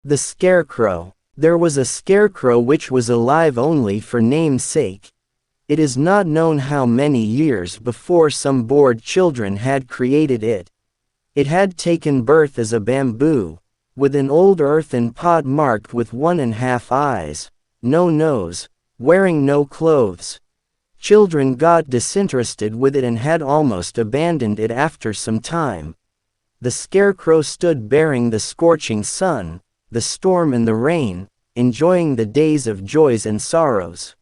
The Scarecrow. There was a scarecrow which was alive only for name's sake. It is not known how many years before some bored children had created it. It had taken birth as a bamboo, with an old earthen pot marked with 1½ eyes, no nose, wearing no clothes. Children got disinterested with it and had almost abandoned it after some time. The Scarecrow stood bearing the scorching sun, the storm and the rain, enjoying the days of joys and sorrows.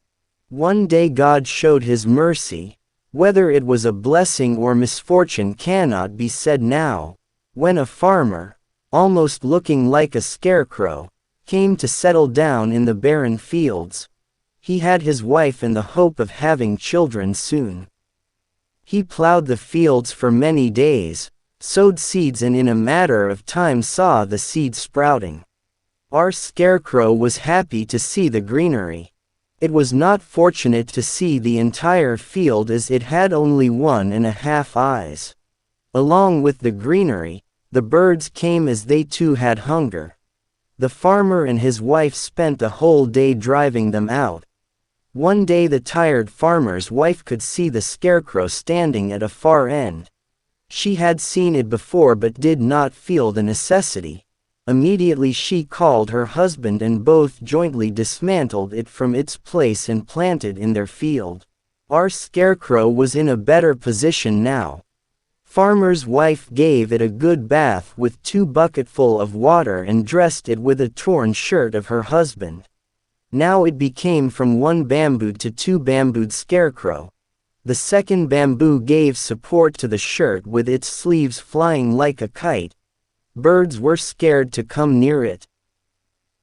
One day God showed his mercy. Whether it was a blessing or misfortune cannot be said now, when a farmer, almost looking like a scarecrow, came to settle down in the barren fields. He had his wife in the hope of having children soon. He plowed the fields for many days, sowed seeds and in a matter of time saw the seeds sprouting. Our Scarecrow was happy to see the greenery. It was not fortunate to see the entire field as it had only 1½ eyes. Along with the greenery, the birds came as they too had hunger. The farmer and his wife spent the whole day driving them out. One day the tired farmer's wife could see the Scarecrow standing at a far end. She had seen it before but did not feel the necessity. Immediately she called her husband and both jointly dismantled it from its place and planted in their field. Our Scarecrow was in a better position now. Farmer's wife gave it a good bath with 2 bucketful of water and dressed it with a torn shirt of her husband. Now it became from 1 bambooed to 2 bambooed Scarecrow. The second bamboo gave support to the shirt with its sleeves flying like a kite. Birds were scared to come near it.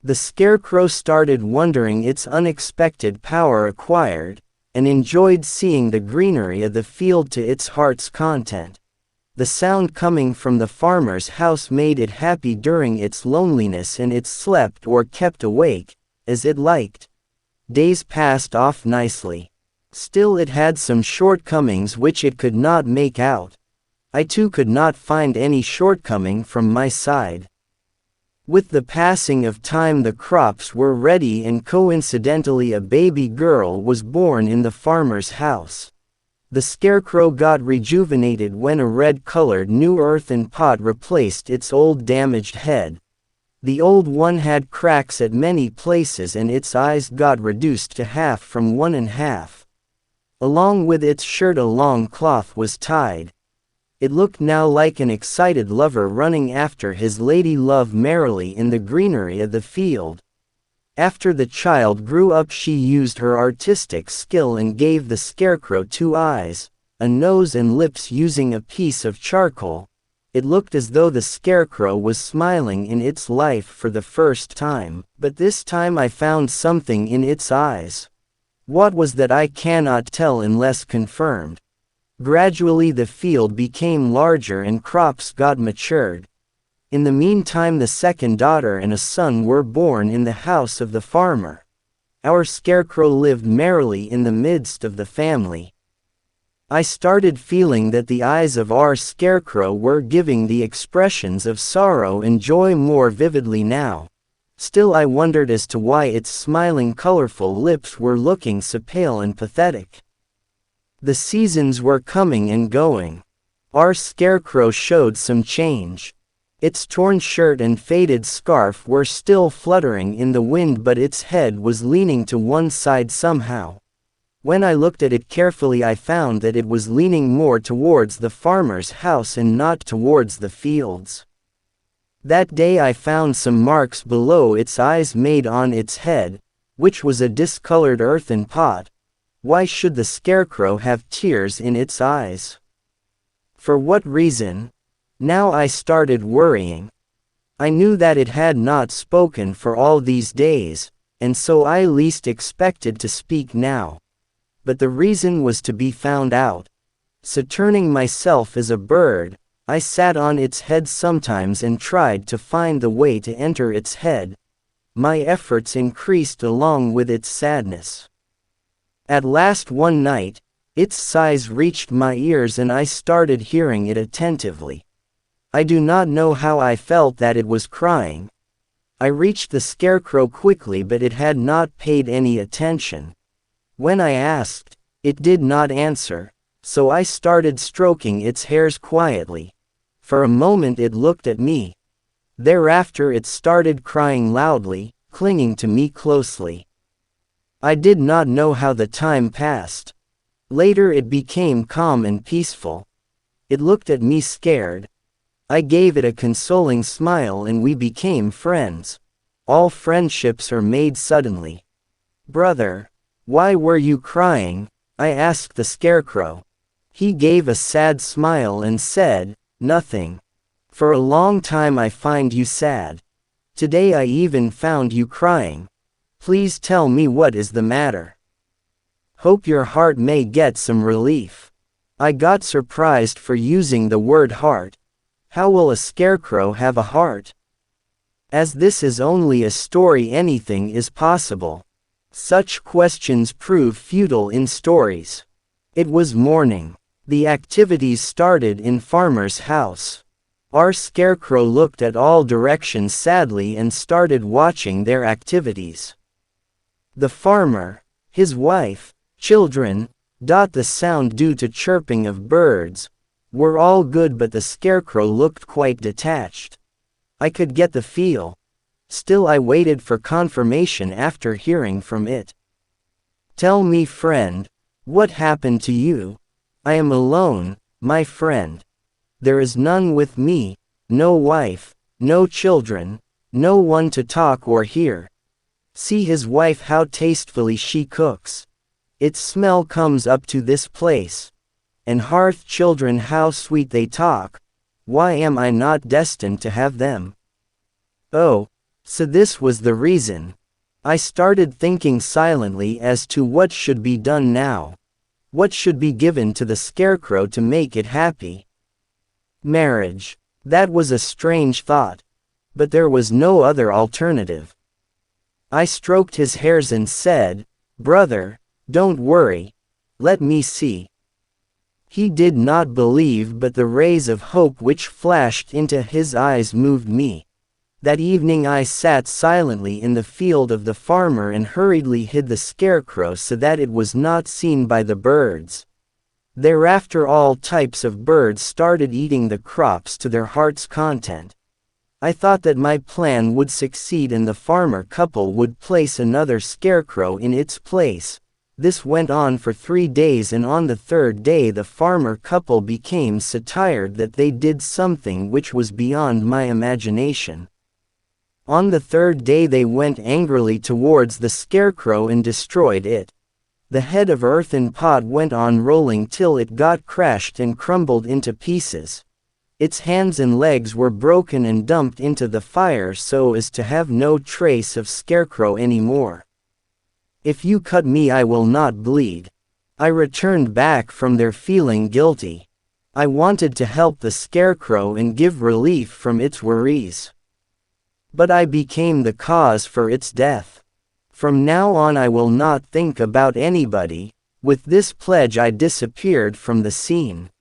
The Scarecrow started wondering its unexpected power acquired, and enjoyed seeing the greenery of the field to its heart's content. The sound coming from the farmer's house made it happy during its loneliness and it slept or kept awake, as it liked. Days passed off nicely. Still it had some shortcomings which it could not make out. I too could not find any shortcoming from my side. With the passing of time the crops were ready and coincidentally a baby girl was born in the farmer's house. The Scarecrow got rejuvenated when a red-colored new earthen pot replaced its old damaged head. The old one had cracks at many places and its eyes got reduced to half from 1½. Along with its shirt a long cloth was tied. It looked now like an excited lover running after his lady love merrily in the greenery of the field. After the child grew up she used her artistic skill and gave the Scarecrow 2 eyes, a nose and lips using a piece of charcoal. It looked as though the Scarecrow was smiling in its life for the first time, but this time I found something in its eyes. What was that I cannot tell unless confirmed. Gradually the field became larger and crops got matured. In the meantime the second daughter and a son were born in the house of the farmer. Our Scarecrow lived merrily in the midst of the family. I started feeling that the eyes of our Scarecrow were giving the expressions of sorrow and joy more vividly now. Still I wondered as to why its smiling colorful lips were looking so pale and pathetic. The seasons were coming and going. Our Scarecrow showed some change. Its torn shirt and faded scarf were still fluttering in the wind but its head was leaning to one side somehow. When I looked at it carefully I found that it was leaning more towards the farmer's house and not towards the fields. That day I found some marks below its eyes made on its head, which was a discolored earthen pot. Why should the Scarecrow have tears in its eyes? For what reason? Now I started worrying. I knew that it had not spoken for all these days, and so I least expected to speak now. But the reason was to be found out. So turning myself as a bird, I sat on its head sometimes and tried to find the way to enter its head. My efforts increased along with its sadness. At last one night, its sighs reached my ears and I started hearing it attentively. I do not know how I felt that it was crying. I reached the scarecrow quickly, but it had not paid any attention. When I asked, it did not answer, so I started stroking its hairs quietly. For a moment it looked at me. Thereafter it started crying loudly, clinging to me closely. I did not know how the time passed. Later it became calm and peaceful. It looked at me scared. I gave it a consoling smile and we became friends. All friendships are made suddenly. "Brother, why were you crying?" I asked the scarecrow. He gave a sad smile and said, "Nothing. For a long time I find you sad. Today I even found you crying. Please tell me what is the matter. Hope your heart may get some relief." I got surprised for using the word heart. How will a scarecrow have a heart? As this is only a story, anything is possible. Such questions prove futile in stories. It was morning. The activities started in Farmer's house. Our scarecrow looked at all directions sadly and started watching their activities. The farmer, his wife, children, the sound due to chirping of birds, were all good, but the scarecrow looked quite detached. I could get the feel. Still I waited for confirmation after hearing from it. "Tell me, friend, what happened to you? I am alone, my friend. There is none with me, no wife, no children, no one to talk or hear. See his wife, how tastefully she cooks. Its smell comes up to this place. And hearth children, how sweet they talk. Why am I not destined to have them?" Oh, so this was the reason. I started thinking silently as to what should be done now. What should be given to the scarecrow to make it happy? Marriage. That was a strange thought. But there was no other alternative. I stroked his hairs and said, "Brother, don't worry. Let me see." He did not believe, but the rays of hope which flashed into his eyes moved me. That evening I sat silently in the field of the farmer and hurriedly hid the scarecrow so that it was not seen by the birds. Thereafter all types of birds started eating the crops to their heart's content. I thought that my plan would succeed and the farmer couple would place another scarecrow in its place. This went on for 3 days, and on the 3rd day the farmer couple became so tired that they did something which was beyond my imagination. On the 3rd day they went angrily towards the scarecrow and destroyed it. The head of earthen pot went on rolling till it got crashed and crumbled into pieces. Its hands and legs were broken and dumped into the fire so as to have no trace of scarecrow anymore. "If you cut me I will not bleed." I returned back from there feeling guilty. I wanted to help the scarecrow and give relief from its worries. But I became the cause for its death. From now on I will not think about anybody. With this pledge I disappeared from the scene.